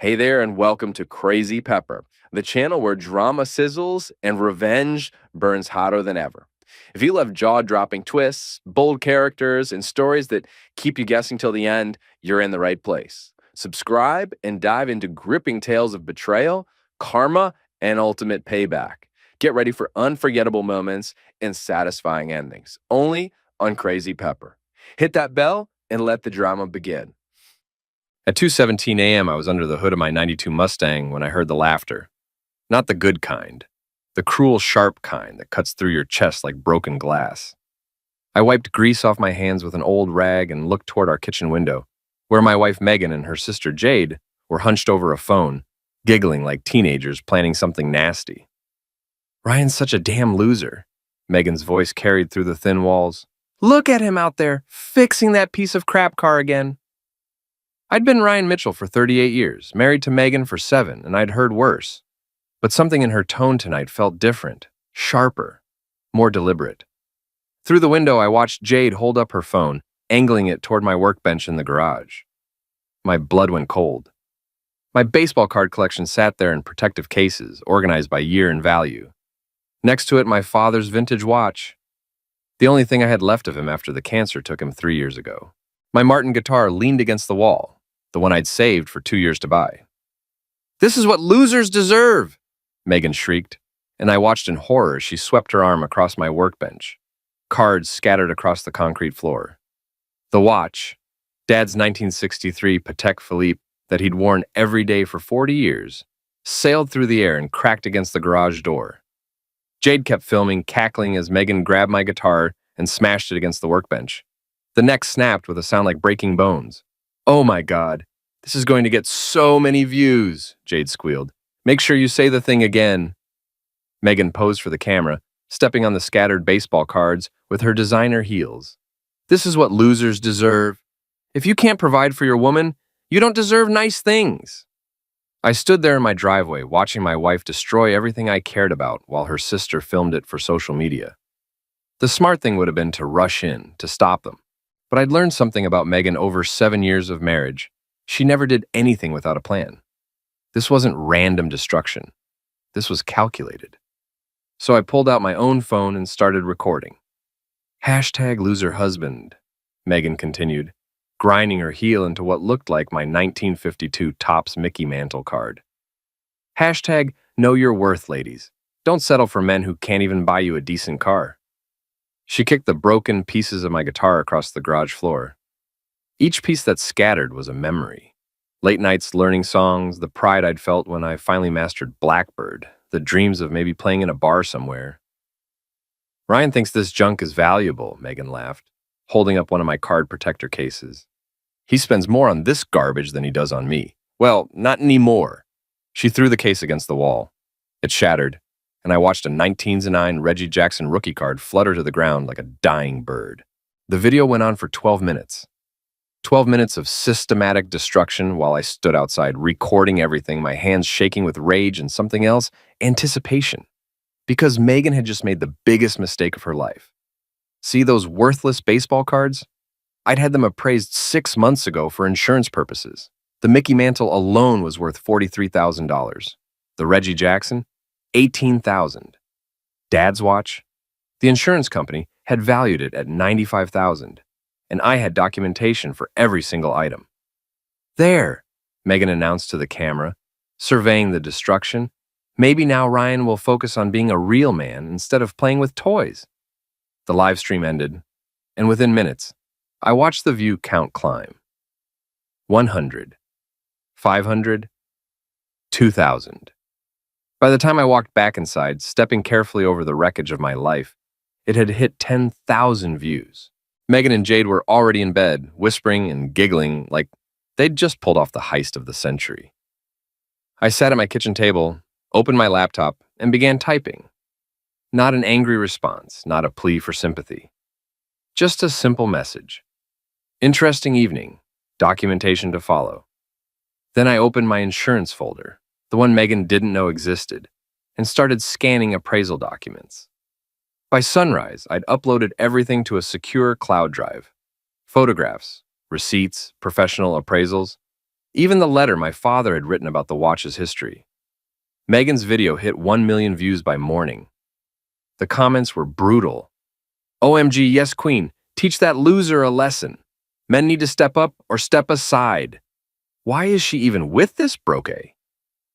Hey there, and welcome to Crazy Pepper, the channel where drama sizzles and revenge burns hotter than ever. If you love jaw dropping twists, bold characters, and stories that keep you guessing till the end, you're in the right place. Subscribe and dive into gripping tales of betrayal, karma, and ultimate payback. Get ready for unforgettable moments and satisfying endings, only on Crazy Pepper. Hit that bell and let the drama begin. At 2:17 a.m., I was under the hood of my '92 Mustang when I heard the laughter. Not the good kind. The cruel, sharp kind that cuts through your chest like broken glass. I wiped grease off my hands with an old rag and looked toward our kitchen window, where my wife Megan and her sister Jade were hunched over a phone, giggling like teenagers planning something nasty. "Ryan's such a damn loser," Megan's voice carried through the thin walls. "Look at him out there, fixing that piece of crap car again." I'd been Ryan Mitchell for 38 years, married to Megan for 7, and I'd heard worse. But something in her tone tonight felt different, sharper, more deliberate. Through the window, I watched Jade hold up her phone, angling it toward my workbench in the garage. My blood went cold. My baseball card collection sat there in protective cases, organized by year and value. Next to it, my father's vintage watch. The only thing I had left of him after the cancer took him 3 years ago. My Martin guitar leaned against the wall, the one I'd saved for 2 years to buy. "This is what losers deserve!" Megan shrieked, and I watched in horror as she swept her arm across my workbench. Cards scattered across the concrete floor. The watch, Dad's 1963 Patek Philippe that he'd worn every day for 40 years, sailed through the air and cracked against the garage door. Jade kept filming, cackling as Megan grabbed my guitar and smashed it against the workbench. The neck snapped with a sound like breaking bones. "Oh my God, this is going to get so many views," Jade squealed. "Make sure you say the thing again." Megan posed for the camera, stepping on the scattered baseball cards with her designer heels. "This is what losers deserve. If you can't provide for your woman, you don't deserve nice things." I stood there in my driveway, watching my wife destroy everything I cared about while her sister filmed it for social media. The smart thing would have been to rush in, to stop them. But I'd learned something about Megan over 7 years of marriage. She never did anything without a plan. This wasn't random destruction. This was calculated. So I pulled out my own phone and started recording. #loserhusband, Megan continued, grinding her heel into what looked like my 1952 Topps Mickey Mantle card. #know your worth, ladies. Don't settle for men who can't even buy you a decent car." She kicked the broken pieces of my guitar across the garage floor. Each piece that scattered was a memory. Late nights learning songs, the pride I'd felt when I finally mastered Blackbird, the dreams of maybe playing in a bar somewhere. "Ryan thinks this junk is valuable," Megan laughed, holding up one of my card protector cases. "He spends more on this garbage than he does on me. Well, not anymore." She threw the case against the wall. It shattered, and I watched a 1909 Reggie Jackson rookie card flutter to the ground like a dying bird. The video went on for 12 minutes. 12 minutes of systematic destruction while I stood outside, recording everything, my hands shaking with rage and something else, anticipation. Because Megan had just made the biggest mistake of her life. See those worthless baseball cards? I'd had them appraised 6 months ago for insurance purposes. The Mickey Mantle alone was worth $43,000. The Reggie Jackson? $18,000. Dad's watch? The insurance company had valued it at $95,000, and I had documentation for every single item. "There," Megan announced to the camera, surveying the destruction. "Maybe now Ryan will focus on being a real man instead of playing with toys." The live stream ended, and within minutes, I watched the view count climb. 100, 500, 2,000. By the time I walked back inside, stepping carefully over the wreckage of my life, it had hit 10,000 views. Megan and Jade were already in bed, whispering and giggling like they'd just pulled off the heist of the century. I sat at my kitchen table, opened my laptop, and began typing. Not an angry response, not a plea for sympathy. Just a simple message. "Interesting evening. Documentation to follow." Then I opened my insurance folder, the one Megan didn't know existed, and started scanning appraisal documents. By sunrise, I'd uploaded everything to a secure cloud drive. Photographs, receipts, professional appraisals. Even the letter my father had written about the watch's history. Megan's video hit 1 million views by morning. The comments were brutal. OMG, yes, queen. Teach that loser a lesson. Men need to step up or step aside. Why is she even with this broke?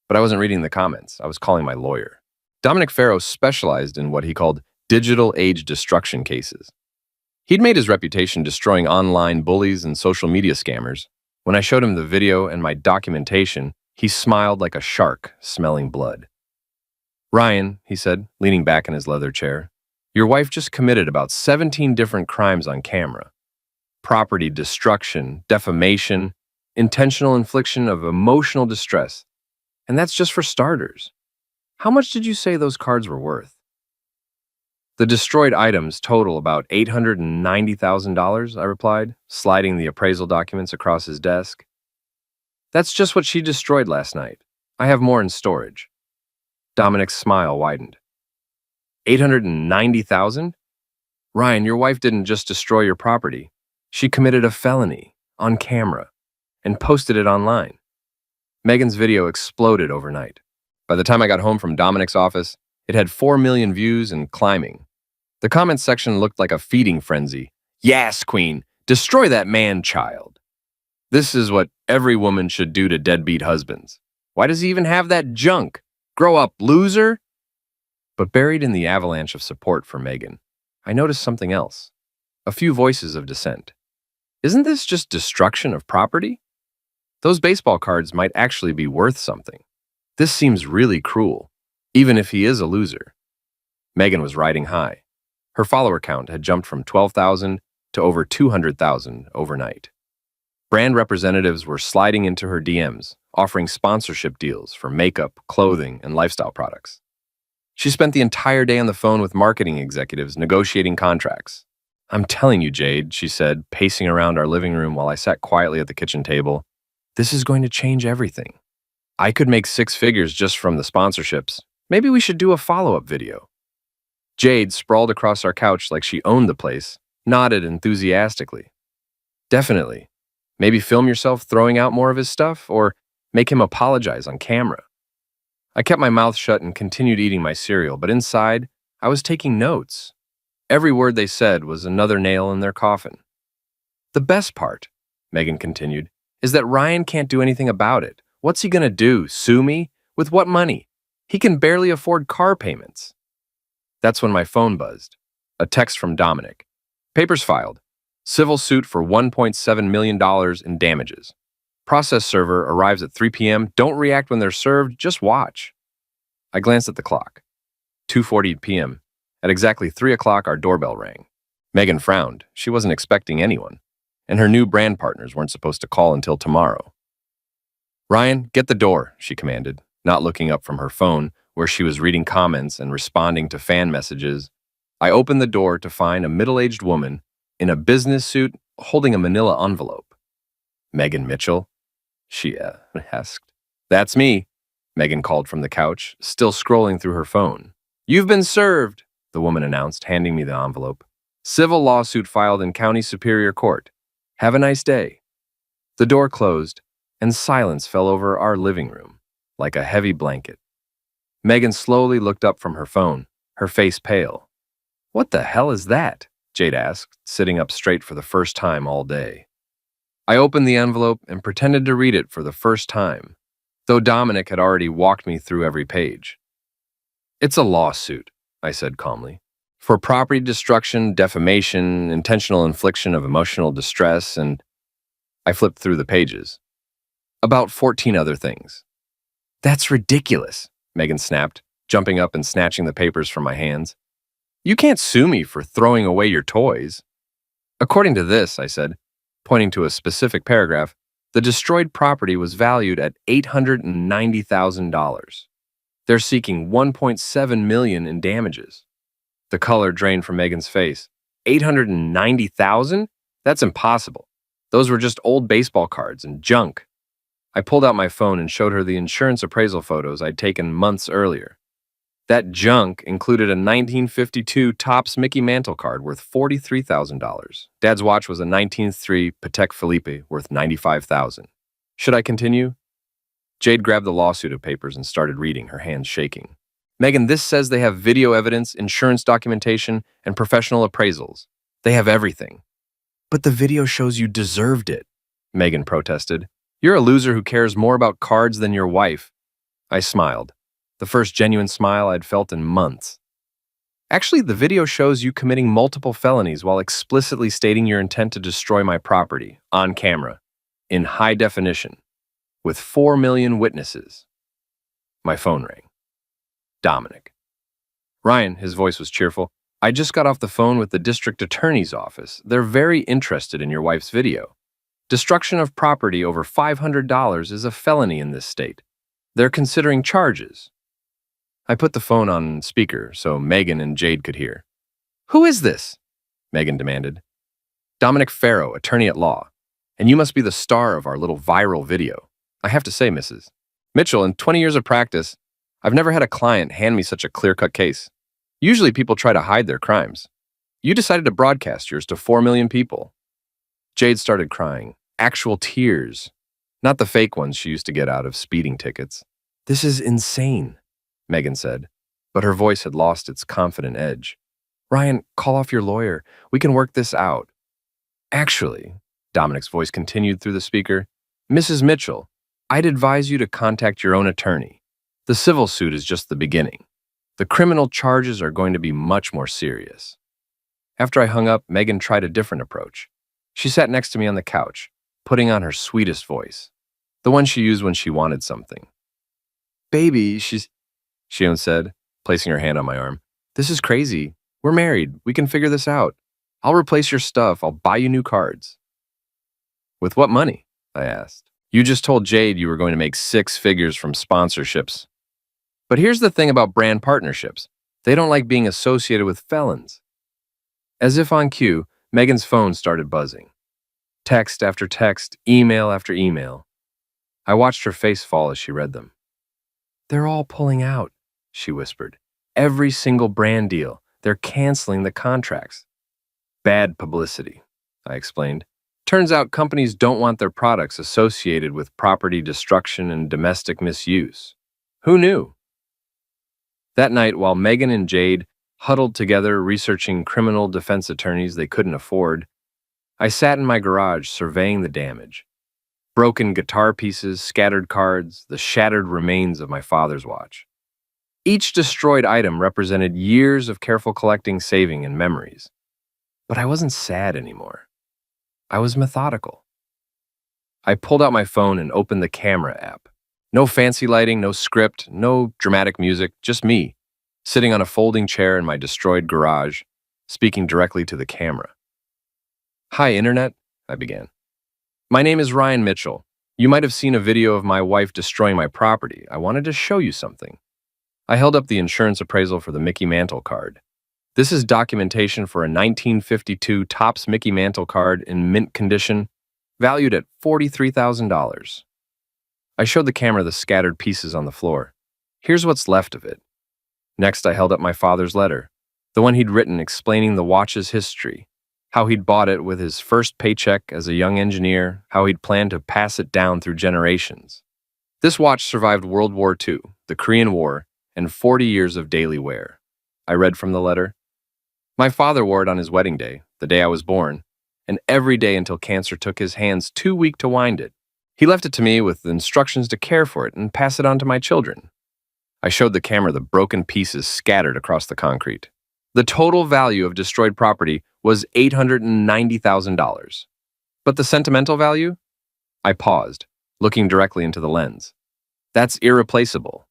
But I wasn't reading the comments. I was calling my lawyer. Dominic Farrow specialized in what he called digital age destruction cases. He'd made his reputation destroying online bullies and social media scammers. When I showed him the video and my documentation, he smiled like a shark smelling blood. Ryan, he said, leaning back in his leather chair, your wife just committed about 17 different crimes on camera. Property destruction, defamation, intentional infliction of emotional distress. And that's just for starters. How much did you say those cards were worth? The destroyed items total about $890,000, I replied, sliding the appraisal documents across his desk. That's just what she destroyed last night. I have more in storage. Dominic's smile widened. 890,000? Ryan, your wife didn't just destroy your property. She committed a felony on camera and posted it online. Megan's video exploded overnight. By the time I got home from Dominic's office, it had 4 million views and climbing. The comments section looked like a feeding frenzy. Yes, queen, destroy that man-child. This is what every woman should do to deadbeat husbands. Why does he even have that junk? Grow up, loser! But buried in the avalanche of support for Megan, I noticed something else. A few voices of dissent. Isn't this just destruction of property? Those baseball cards might actually be worth something. This seems really cruel, even if he is a loser. Megan was riding high. Her follower count had jumped from 12,000 to over 200,000 overnight. Brand representatives were sliding into her DMs, offering sponsorship deals for makeup, clothing, and lifestyle products. She spent the entire day on the phone with marketing executives negotiating contracts. I'm telling you, Jade, she said, pacing around our living room while I sat quietly at the kitchen table, this is going to change everything. I could make 6 figures just from the sponsorships. Maybe we should do a follow-up video. Jade, sprawled across our couch like she owned the place, nodded enthusiastically. Definitely. Maybe film yourself throwing out more of his stuff, or make him apologize on camera. I kept my mouth shut and continued eating my cereal, but inside, I was taking notes. Every word they said was another nail in their coffin. The best part, Megan continued, is that Ryan can't do anything about it. What's he gonna do, sue me? With what money? He can barely afford car payments. That's when my phone buzzed. A text from Dominic. Papers filed. Civil suit for $1.7 million in damages. Process server arrives at 3 p.m. Don't react when they're served, just watch. I glanced at the clock. 2:40 p.m. At exactly 3 o'clock, our doorbell rang. Megan frowned. She wasn't expecting anyone. And her new brand partners weren't supposed to call until tomorrow. Ryan, get the door, she commanded, not looking up from her phone, where she was reading comments and responding to fan messages. I opened the door to find a middle-aged woman in a business suit holding a manila envelope. Megan Mitchell? She asked. That's me, Megan called from the couch, still scrolling through her phone. You've been served, the woman announced, handing me the envelope. Civil lawsuit filed in County Superior Court. Have a nice day. The door closed, and silence fell over our living room, like a heavy blanket. Megan slowly looked up from her phone, her face pale. What the hell is that? Jade asked, sitting up straight for the first time all day. I opened the envelope and pretended to read it for the first time, though Dominic had already walked me through every page. It's a lawsuit, I said calmly, for property destruction, defamation, intentional infliction of emotional distress, and I flipped through the pages. About 14 other things. That's ridiculous, Megan snapped, jumping up and snatching the papers from my hands. You can't sue me for throwing away your toys. According to this, I said, pointing to a specific paragraph, the destroyed property was valued at $890,000. They're seeking $1.7 million in damages. The color drained from Megan's face. $890,000? That's impossible. Those were just old baseball cards and junk. I pulled out my phone and showed her the insurance appraisal photos I'd taken months earlier. That junk included a 1952 Topps Mickey Mantle card worth $43,000. Dad's watch was a 1903 Patek Philippe worth $95,000. Should I continue? Jade grabbed the lawsuit papers and started reading, her hands shaking. Megan, this says they have video evidence, insurance documentation, and professional appraisals. They have everything. But the video shows you deserved it, Megan protested. You're a loser who cares more about cards than your wife. I smiled, the first genuine smile I'd felt in months. Actually, the video shows you committing multiple felonies while explicitly stating your intent to destroy my property, on camera, in high definition, with 4 million witnesses. My phone rang. Dominic. Ryan, his voice was cheerful. I just got off the phone with the district attorney's office. They're very interested in your wife's video. Destruction of property over $500 is a felony in this state. They're considering charges. I put the phone on speaker so Megan and Jade could hear. Who is this? Megan demanded. Dominic Farrow, attorney at law. And you must be the star of our little viral video. I have to say, Mrs. Mitchell, in 20 years of practice, I've never had a client hand me such a clear-cut case. Usually people try to hide their crimes. You decided to broadcast yours to 4 million people. Jade started crying. Actual tears. Not the fake ones she used to get out of speeding tickets. This is insane, Megan said, but her voice had lost its confident edge. Ryan, call off your lawyer. We can work this out. Actually, Dominic's voice continued through the speaker, Mrs. Mitchell, I'd advise you to contact your own attorney. The civil suit is just the beginning. The criminal charges are going to be much more serious. After I hung up, Megan tried a different approach. She sat next to me on the couch, putting on her sweetest voice, the one she used when she wanted something. Baby, she said, placing her hand on my arm. This is crazy. We're married. We can figure this out. I'll replace your stuff. I'll buy you new cards. With what money? I asked. You just told Jade you were going to make 6 figures from sponsorships. But here's the thing about brand partnerships. They don't like being associated with felons. As if on cue, Megan's phone started buzzing. Text after text, email after email. I watched her face fall as she read them. They're all pulling out, she whispered. Every single brand deal. They're canceling the contracts. Bad publicity, I explained. Turns out companies don't want their products associated with property destruction and domestic misuse. Who knew? That night, while Megan and Jade huddled together researching criminal defense attorneys they couldn't afford, I sat in my garage surveying the damage. Broken guitar pieces, scattered cards, the shattered remains of my father's watch. Each destroyed item represented years of careful collecting, saving, and memories. But I wasn't sad anymore. I was methodical. I pulled out my phone and opened the camera app. No fancy lighting, no script, no dramatic music, just me, sitting on a folding chair in my destroyed garage, speaking directly to the camera. Hi, Internet, I began. My name is Ryan Mitchell. You might have seen a video of my wife destroying my property. I wanted to show you something. I held up the insurance appraisal for the Mickey Mantle card. This is documentation for a 1952 Topps Mickey Mantle card in mint condition, valued at $43,000. I showed the camera the scattered pieces on the floor. Here's what's left of it. Next, I held up my father's letter, the one he'd written explaining the watch's history, how he'd bought it with his first paycheck as a young engineer, how he'd planned to pass it down through generations. This watch survived World War II, the Korean War, and 40 years of daily wear. I read from the letter. My father wore it on his wedding day, the day I was born, and every day until cancer took his hands too weak to wind it. He left it to me with instructions to care for it and pass it on to my children. I showed the camera the broken pieces scattered across the concrete. The total value of destroyed property was $890,000. But the sentimental value? I paused, looking directly into the lens. That's irreplaceable.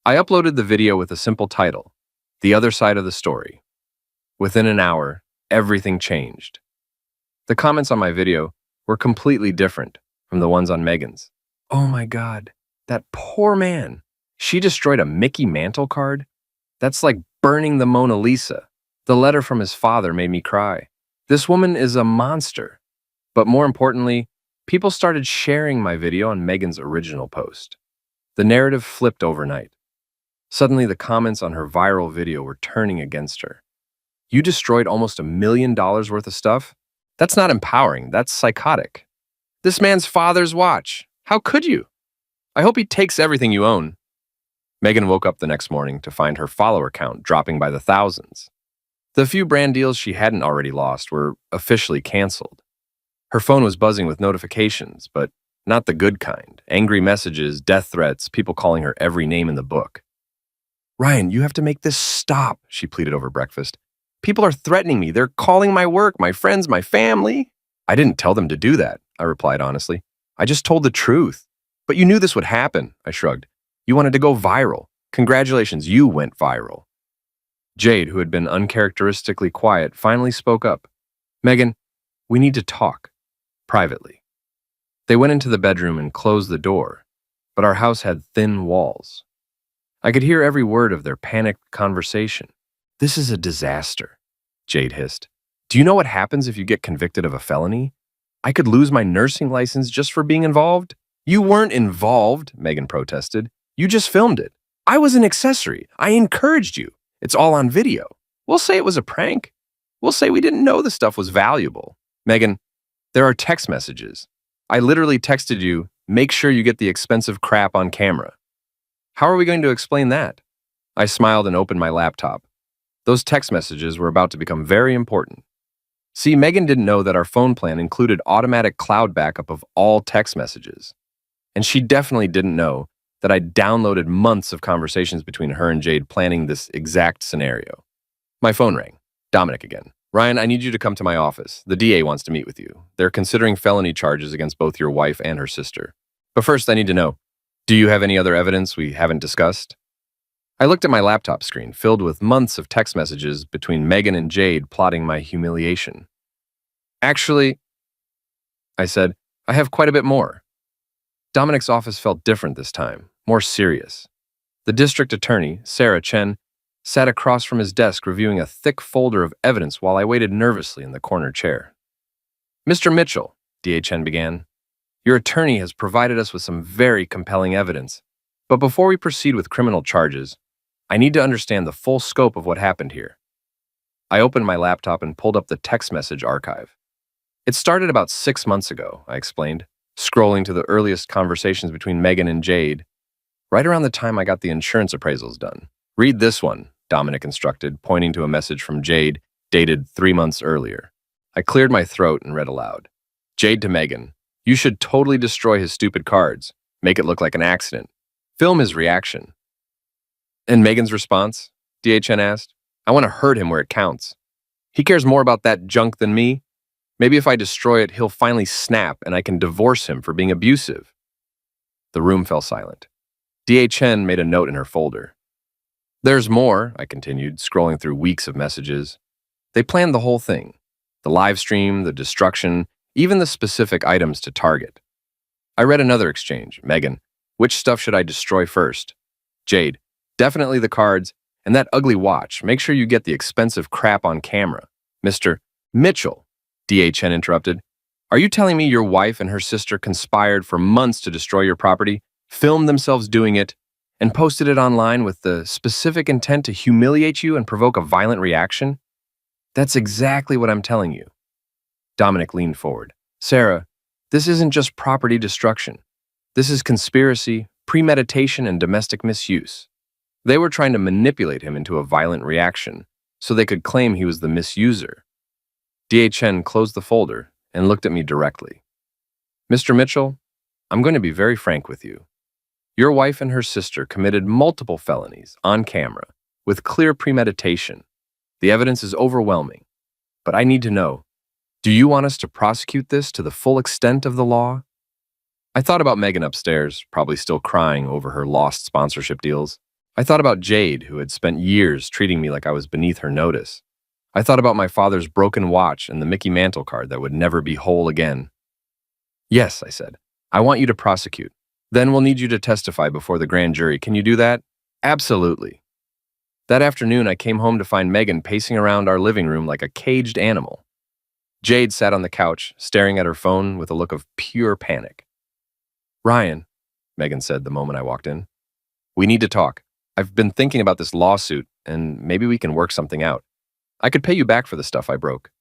I uploaded the video with a simple title, The Other Side of the Story. Within an hour, everything changed. The comments on my video were completely different from the ones on Megan's. Oh my God, that poor man. She destroyed a Mickey Mantle card? That's like burning the Mona Lisa. The letter from his father made me cry. This woman is a monster. But more importantly, people started sharing my video on Megan's original post. The narrative flipped overnight. Suddenly, the comments on her viral video were turning against her. You destroyed almost $1 million worth of stuff? That's not empowering, that's psychotic. This man's father's watch. How could you? I hope he takes everything you own. Megan woke up the next morning to find her follower count dropping by the thousands. The few brand deals she hadn't already lost were officially canceled. Her phone was buzzing with notifications, but not the good kind. Angry messages, death threats, people calling her every name in the book. Ryan, you have to make this stop, she pleaded over breakfast. People are threatening me. They're calling my work, my friends, my family. I didn't tell them to do that, I replied honestly. I just told the truth. But you knew this would happen, I shrugged. You wanted to go viral. Congratulations, you went viral. Jade, who had been uncharacteristically quiet, finally spoke up. Megan, we need to talk. Privately. They went into the bedroom and closed the door, but our house had thin walls. I could hear every word of their panicked conversation. This is a disaster, Jade hissed. Do you know what happens if you get convicted of a felony? I could lose my nursing license just for being involved. You weren't involved, Megan protested. You just filmed it. I was an accessory. I encouraged you. It's all on video. We'll say it was a prank. We'll say we didn't know the stuff was valuable. Megan, there are text messages. I literally texted you, make sure you get the expensive crap on camera. How are we going to explain that? I smiled and opened my laptop. Those text messages were about to become very important. See, Megan didn't know that our phone plan included automatic cloud backup of all text messages. And she definitely didn't know that I'd downloaded months of conversations between her and Jade planning this exact scenario. My phone rang. Dominic again. Ryan, I need you to come to my office. The DA wants to meet with you. They're considering felony charges against both your wife and her sister. But first, I need to know, do you have any other evidence we haven't discussed? I looked at my laptop screen, filled with months of text messages between Megan and Jade plotting my humiliation. Actually, I said, I have quite a bit more. Dominic's office felt different this time, more serious. The district attorney, Sarah Chen, sat across from his desk reviewing a thick folder of evidence while I waited nervously in the corner chair. Mr. Mitchell, DA Chen began, your attorney has provided us with some very compelling evidence. But before we proceed with criminal charges, I need to understand the full scope of what happened here. I opened my laptop and pulled up the text message archive. It started about 6 months ago, I explained, scrolling to the earliest conversations between Megan and Jade, right around the time I got the insurance appraisals done. Read this one, Dominic instructed, pointing to a message from Jade dated 3 months earlier. I cleared my throat and read aloud. Jade to Megan, you should totally destroy his stupid cards, make it look like an accident. Film his reaction. And Megan's response? DA Chen asked. I want to hurt him where it counts. He cares more about that junk than me. Maybe if I destroy it, he'll finally snap and I can divorce him for being abusive. The room fell silent. DA Chen made a note in her folder. There's more, I continued, scrolling through weeks of messages. They planned the whole thing. The live stream, the destruction, even the specific items to target. I read another exchange. Megan, which stuff should I destroy first? Jade, definitely the cards, and that ugly watch. Make sure you get the expensive crap on camera. Mr. Mitchell, DA Chen interrupted. Are you telling me your wife and her sister conspired for months to destroy your property, filmed themselves doing it, and posted it online with the specific intent to humiliate you and provoke a violent reaction? That's exactly what I'm telling you. Dominic leaned forward. Sarah, this isn't just property destruction. This is conspiracy, premeditation, and domestic misuse. They were trying to manipulate him into a violent reaction so they could claim he was the misuser. DA Chen closed the folder and looked at me directly. Mr. Mitchell, I'm going to be very frank with you. Your wife and her sister committed multiple felonies on camera with clear premeditation. The evidence is overwhelming, but I need to know, do you want us to prosecute this to the full extent of the law? I thought about Megan upstairs, probably still crying over her lost sponsorship deals. I thought about Jade, who had spent years treating me like I was beneath her notice. I thought about my father's broken watch and the Mickey Mantle card that would never be whole again. Yes, I said, I want you to prosecute. Then we'll need you to testify before the grand jury. Can you do that? Absolutely. That afternoon, I came home to find Megan pacing around our living room like a caged animal. Jade sat on the couch, staring at her phone with a look of pure panic. Ryan, Megan said the moment I walked in, we need to talk. I've been thinking about this lawsuit, and maybe we can work something out. I could pay you back for the stuff I broke.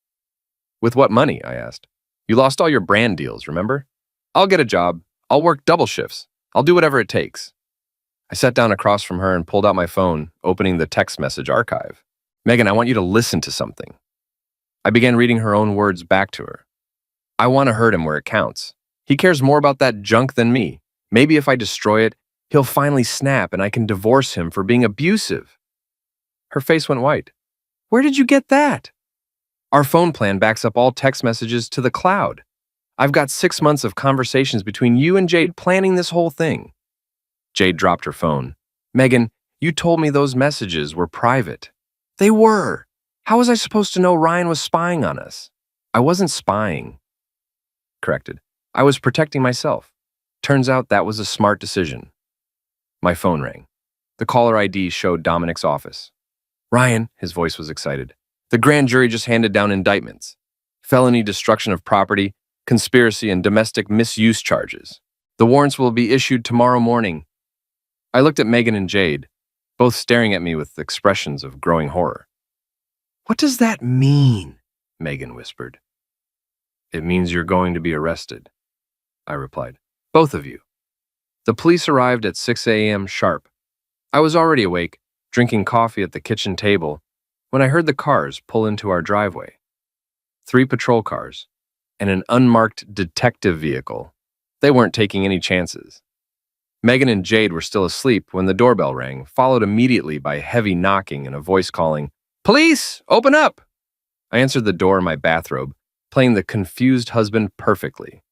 With what money? I asked. You lost all your brand deals, remember? I'll get a job. I'll work double shifts. I'll do whatever it takes. I sat down across from her and pulled out my phone, opening the text message archive. Megan, I want you to listen to something. I began reading her own words back to her. I want to hurt him where it counts. He cares more about that junk than me. Maybe if I destroy it, he'll finally snap and I can divorce him for being abusive. Her face went white. Where did you get that? Our phone plan backs up all text messages to the cloud. I've got 6 months of conversations between you and Jade planning this whole thing. Jade dropped her phone. Megan, you told me those messages were private. They were. How was I supposed to know Ryan was spying on us? I wasn't spying. Corrected. I was protecting myself. Turns out that was a smart decision. My phone rang. The caller ID showed Dominic's office. Ryan, his voice was excited. The grand jury just handed down indictments. Felony destruction of property, conspiracy, and domestic misuse charges. The warrants will be issued tomorrow morning. I looked at Megan and Jade, both staring at me with expressions of growing horror. What does that mean? Megan whispered. It means you're going to be arrested, I replied. Both of you. The police arrived at 6 a.m. sharp. I was already awake, drinking coffee at the kitchen table, when I heard the cars pull into our driveway. 3 patrol cars and an unmarked detective vehicle. They weren't taking any chances. Megan and Jade were still asleep when the doorbell rang, followed immediately by heavy knocking and a voice calling, Police, open up! I answered the door in my bathrobe, playing the confused husband perfectly.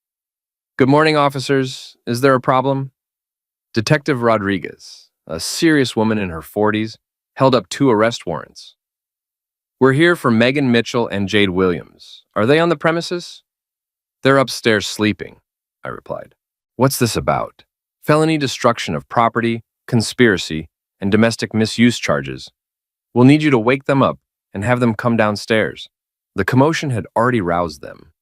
Good morning, officers. Is there a problem? Detective Rodriguez, a serious woman in her 40s, held up 2 arrest warrants. We're here for Megan Mitchell and Jade Williams. Are they on the premises? They're upstairs sleeping, I replied. What's this about? Felony destruction of property, conspiracy, and domestic misuse charges. We'll need you to wake them up and have them come downstairs. The commotion had already roused them.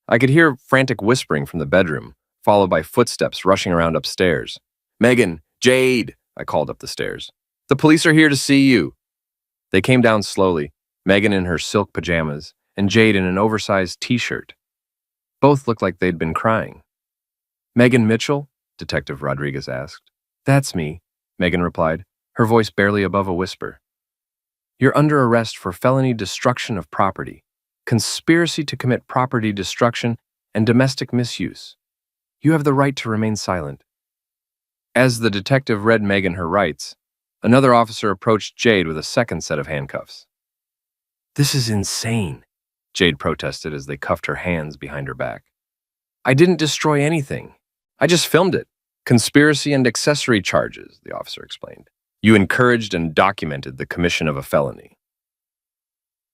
I could hear frantic whispering from the bedroom, followed by footsteps rushing around upstairs. Megan, Jade, I called up the stairs. The police are here to see you. They came down slowly, Megan in her silk pajamas and Jade in an oversized t-shirt. Both looked like they'd been crying. Megan Mitchell? Detective Rodriguez asked. That's me, Megan replied, her voice barely above a whisper. You're under arrest for felony destruction of property, conspiracy to commit property destruction, and domestic misuse. You have the right to remain silent. As the detective read Megan her rights, another officer approached Jade with a second set of handcuffs. This is insane, Jade protested as they cuffed her hands behind her back. I didn't destroy anything. I just filmed it. Conspiracy and accessory charges, the officer explained. You encouraged and documented the commission of a felony.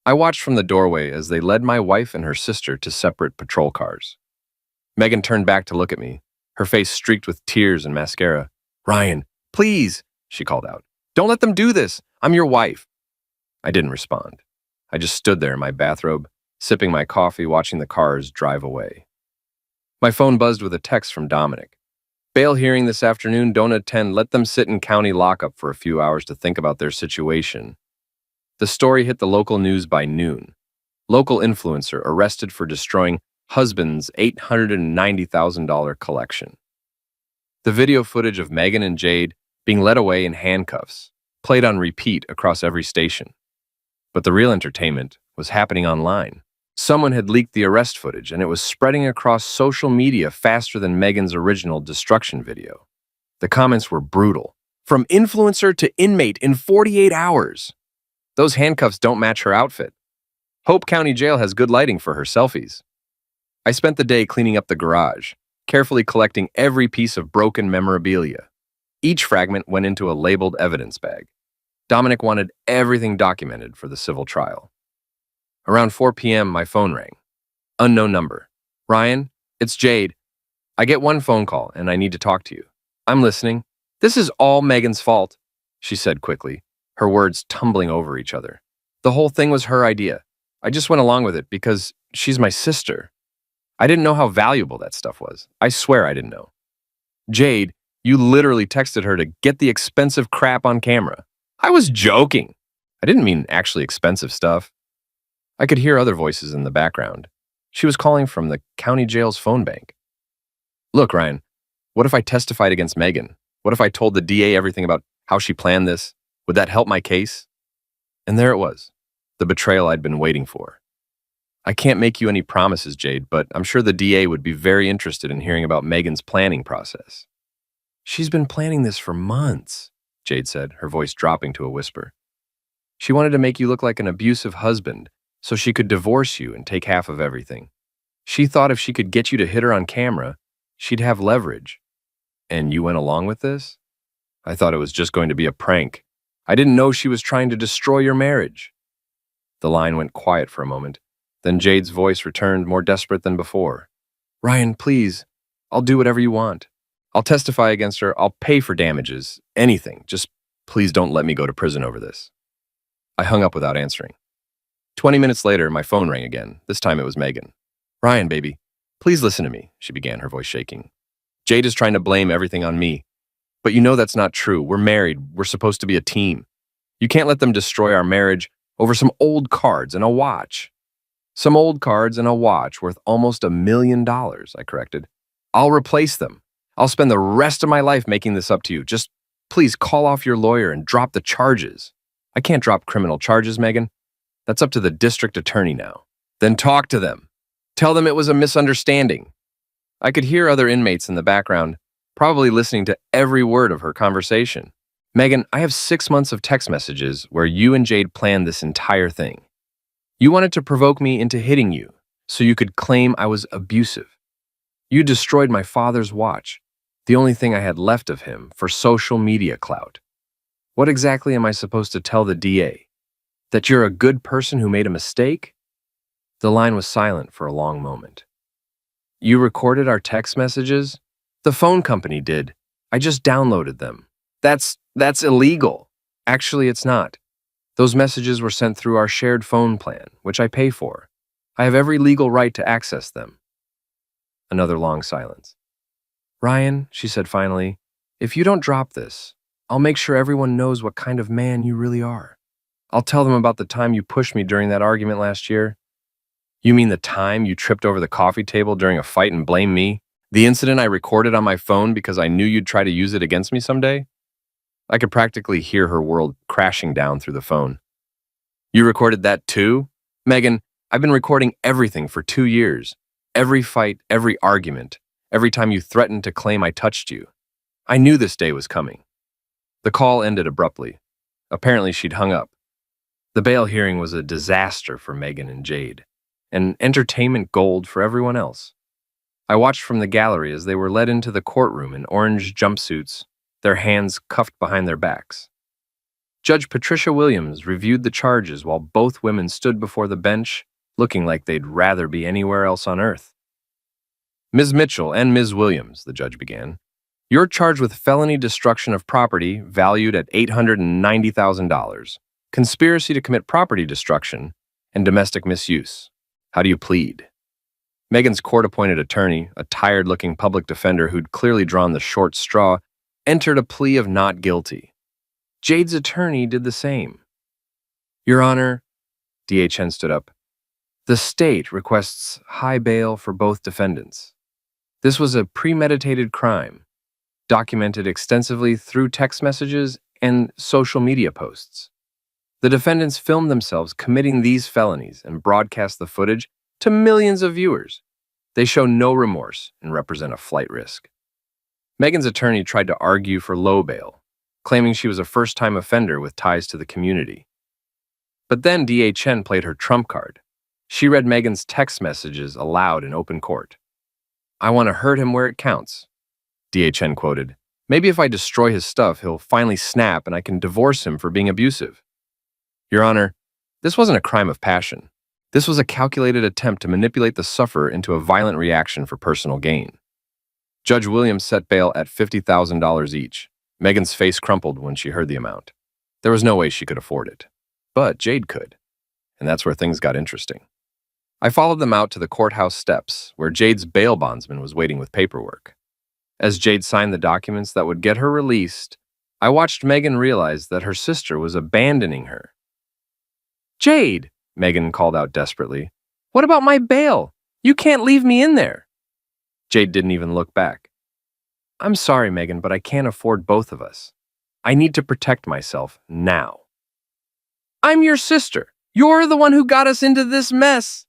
I watched from the doorway as they led my wife and her sister to separate patrol cars. Megan turned back to look at me, her face streaked with tears and mascara. Ryan, please, she called out. Don't let them do this. I'm your wife. I didn't respond. I just stood there in my bathrobe, sipping my coffee, watching the cars drive away. My phone buzzed with a text from Dominic. Bail hearing this afternoon, don't attend. Let them sit in county lockup for a few hours to think about their situation. The story hit the local news by noon. Local influencer arrested for destroying husband's $890,000 collection. The video footage of Megan and Jade being led away in handcuffs played on repeat across every station. But the real entertainment was happening online. Someone had leaked the arrest footage, and it was spreading across social media faster than Megan's original destruction video. The comments were brutal. From influencer to inmate in 48 hours. Those handcuffs don't match her outfit. Hope County Jail has good lighting for her selfies. I spent the day cleaning up the garage, carefully collecting every piece of broken memorabilia. Each fragment went into a labeled evidence bag. Dominic wanted everything documented for the civil trial. Around 4 p.m., my phone rang. Unknown number. Ryan, it's Jade. I get one phone call, and I need to talk to you. I'm listening. This is all Megan's fault, she said quickly, her words tumbling over each other. The whole thing was her idea. I just went along with it because she's my sister. I didn't know how valuable that stuff was. I swear I didn't know. Jade, you literally texted her to get the expensive crap on camera. I was joking. I didn't mean actually expensive stuff. I could hear other voices in the background. She was calling from the county jail's phone bank. Look, Ryan, What if I testified against Megan? What if I told the DA everything about how she planned this? Would that help my case? And there it was, the betrayal I'd been waiting for. I can't make you any promises, Jade, but I'm sure the DA would be very interested in hearing about Megan's planning process. She's been planning this for months, Jade said, her voice dropping to a whisper. She wanted to make you look like an abusive husband so she could divorce you and take half of everything. She thought if she could get you to hit her on camera, she'd have leverage. And you went along with this? I thought it was just going to be a prank. I didn't know she was trying to destroy your marriage. The line went quiet for a moment. Then Jade's voice returned, more desperate than before. Ryan, please, I'll do whatever you want. I'll testify against her. I'll pay for damages. Anything. Just please don't let me go to prison over this. I hung up without answering. 20 minutes later, my phone rang again. This time it was Megan. Ryan, baby, please listen to me, she began, her voice shaking. Jade is trying to blame everything on me. But you know that's not true. We're married. We're supposed to be a team. You can't let them destroy our marriage over some old cards and a watch. Some old cards and a watch worth almost $1 million, I corrected. I'll replace them. I'll spend the rest of my life making this up to you. Just please call off your lawyer and drop the charges. I can't drop criminal charges, Megan. That's up to the district attorney now. Then talk to them. Tell them it was a misunderstanding. I could hear other inmates in the background, probably listening to every word of her conversation. Megan, I have 6 months of text messages where you and Jade planned this entire thing. You wanted to provoke me into hitting you so you could claim I was abusive. You destroyed my father's watch, the only thing I had left of him, for social media clout. What exactly am I supposed to tell the DA? That you're a good person who made a mistake? The line was silent for a long moment. You recorded our text messages? The phone company did. I just downloaded them. That's illegal. Actually, it's not. Those messages were sent through our shared phone plan, which I pay for. I have every legal right to access them. Another long silence. Ryan, she said finally, if you don't drop this, I'll make sure everyone knows what kind of man you really are. I'll tell them about the time you pushed me during that argument last year. You mean the time you tripped over the coffee table during a fight and blamed me? The incident I recorded on my phone because I knew you'd try to use it against me someday? I could practically hear her world crashing down through the phone. You recorded that too? Megan, I've been recording everything for 2 years. Every fight, every argument, every time you threatened to claim I touched you. I knew this day was coming. The call ended abruptly. Apparently she'd hung up. The bail hearing was a disaster for Megan and Jade, and entertainment gold for everyone else. I watched from the gallery as they were led into the courtroom in orange jumpsuits, their hands cuffed behind their backs. Judge Patricia Williams reviewed the charges while both women stood before the bench, looking like they'd rather be anywhere else on earth. Ms. Mitchell and Ms. Williams, the judge began, you're charged with felony destruction of property valued at $890,000, conspiracy to commit property destruction, and domestic misuse. How do you plead? Megan's court-appointed attorney, a tired-looking public defender who'd clearly drawn the short straw, entered a plea of not guilty. Jade's attorney did the same. Your Honor, DHN stood up. The state requests high bail for both defendants. This was a premeditated crime, documented extensively through text messages and social media posts. The defendants filmed themselves committing these felonies and broadcast the footage to millions of viewers. They show no remorse and represent a flight risk. Megan's attorney tried to argue for low bail, claiming she was a first-time offender with ties to the community. But then DHN played her trump card. She read Megan's text messages aloud in open court. I want to hurt him where it counts, DHN quoted. Maybe if I destroy his stuff, he'll finally snap and I can divorce him for being abusive. Your Honor, this wasn't a crime of passion. This was a calculated attempt to manipulate the sufferer into a violent reaction for personal gain. Judge Williams set bail at $50,000 each. Megan's face crumpled when she heard the amount. There was no way she could afford it. But Jade could. And that's where things got interesting. I followed them out to the courthouse steps, where Jade's bail bondsman was waiting with paperwork. As Jade signed the documents that would get her released, I watched Megan realize that her sister was abandoning her. Jade, Megan called out desperately, what about my bail? You can't leave me in there. Jade didn't even look back. I'm sorry, Megan, but I can't afford both of us. I need to protect myself now. I'm your sister. You're the one who got us into this mess.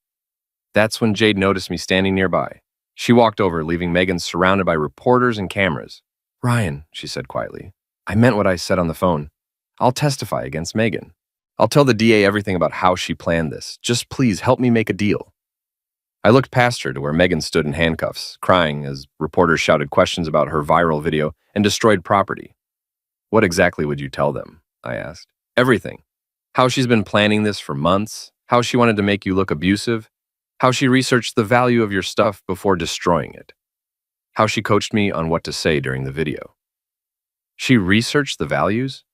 That's when Jade noticed me standing nearby. She walked over, leaving Megan surrounded by reporters and cameras. Ryan, she said quietly, I meant what I said on the phone. I'll testify against Megan. I'll tell the DA everything about how she planned this. Just please help me make a deal. I looked past her to where Megan stood in handcuffs, crying as reporters shouted questions about her viral video and destroyed property. What exactly would you tell them? I asked. Everything. How she's been planning this for months, how she wanted to make you look abusive, how she researched the value of your stuff before destroying it, how she coached me on what to say during the video. She researched the values?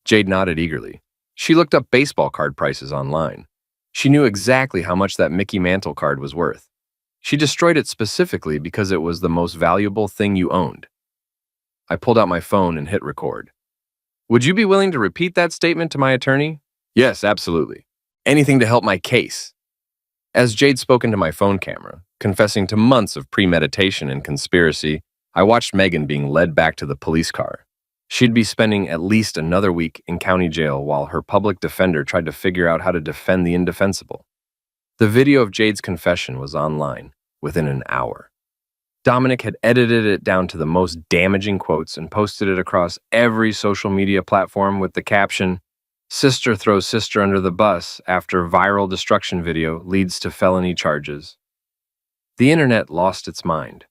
Jade nodded eagerly. She looked up baseball card prices online. She knew exactly how much that Mickey Mantle card was worth. She destroyed it specifically because it was the most valuable thing you owned. I pulled out my phone and hit record. Would you be willing to repeat that statement to my attorney? Yes, absolutely. Anything to help my case. As Jade spoke into my phone camera, confessing to months of premeditation and conspiracy, I watched Megan being led back to the police car. She'd be spending at least another week in county jail while her public defender tried to figure out how to defend the indefensible. The video of Jade's confession was online within an hour. Dominic had edited it down to the most damaging quotes and posted it across every social media platform with the caption, "Sister throws sister under the bus after viral destruction video leads to felony charges." The internet lost its mind.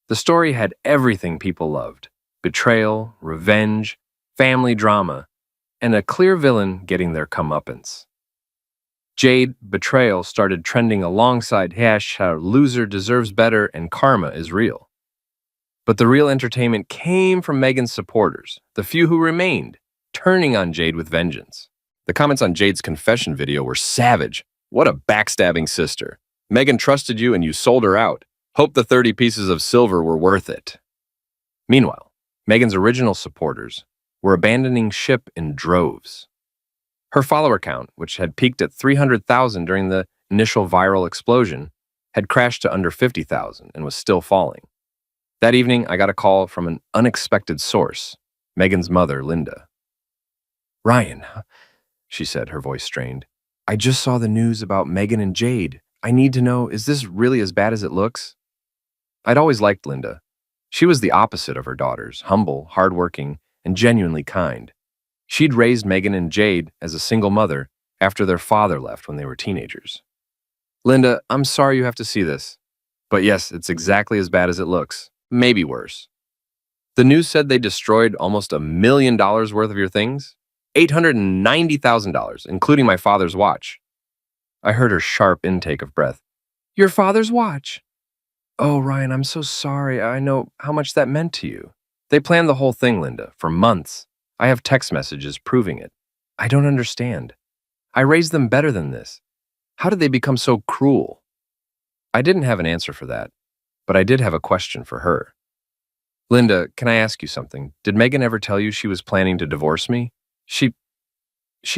The story had everything people loved: betrayal, revenge, family drama, and a clear villain getting their comeuppance. Jade betrayal started trending alongside #loser deserves better and karma is real. But the real entertainment came from Megan's supporters, the few who remained, turning on Jade with vengeance. The comments on Jade's confession video were savage. What a backstabbing sister. Megan trusted you and you sold her out. Hope the 30 pieces of silver were worth it. Meanwhile, Megan's original supporters were abandoning ship in droves. Her follower count, which had peaked at 300,000 during the initial viral explosion, had crashed to under 50,000 and was still falling. That evening, I got a call from an unexpected source, Megan's mother, Linda. Ryan, she said, her voice strained. I just saw the news about Megan and Jade. I need to know, is this really as bad as it looks? I'd always liked Linda. She was the opposite of her daughters, humble, hardworking, and genuinely kind. She'd raised Megan and Jade as a single mother after their father left when they were teenagers. Linda, I'm sorry you have to see this. But yes, it's exactly as bad as it looks. Maybe worse. The news said they destroyed almost $1 million worth of your things. $890,000, including my father's watch. I heard her sharp intake of breath. Your father's watch? Oh, Ryan, I'm so sorry. I know how much that meant to you. They planned the whole thing, Linda, for months. I have text messages proving it. I don't understand. I raised them better than this. How did they become so cruel? I didn't have an answer for that, but I did have a question for her. Linda, can I ask you something? Did Megan ever tell you she was planning to divorce me? She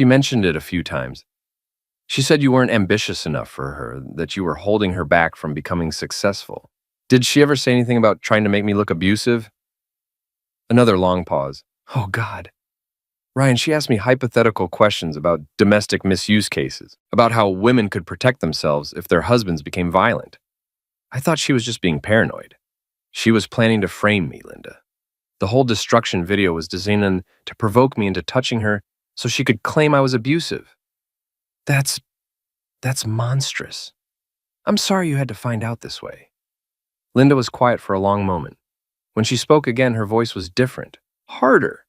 mentioned it a few times. She said you weren't ambitious enough for her, that you were holding her back from becoming successful. Did she ever say anything about trying to make me look abusive? Another long pause. Oh, God. Ryan, she asked me hypothetical questions about domestic misuse cases, about how women could protect themselves if their husbands became violent. I thought she was just being paranoid. She was planning to frame me, Linda. The whole destruction video was designed to provoke me into touching her so she could claim I was abusive. That's monstrous. I'm sorry you had to find out this way. Linda was quiet for a long moment. When she spoke again, her voice was different, harder.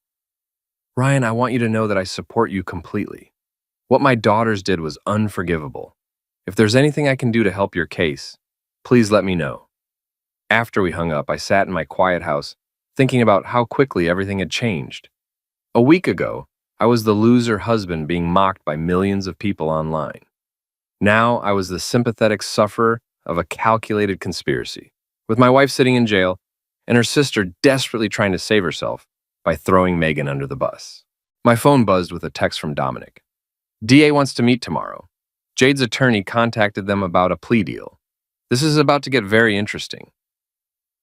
Ryan, I want you to know that I support you completely. What my daughters did was unforgivable. If there's anything I can do to help your case, please let me know. After we hung up, I sat in my quiet house, thinking about how quickly everything had changed. A week ago, I was the loser husband being mocked by millions of people online. Now I was the sympathetic sufferer of a calculated conspiracy, with my wife sitting in jail and her sister desperately trying to save herself by throwing Megan under the bus. My phone buzzed with a text from Dominic. DA wants to meet tomorrow. Jade's attorney contacted them about a plea deal. This is about to get very interesting.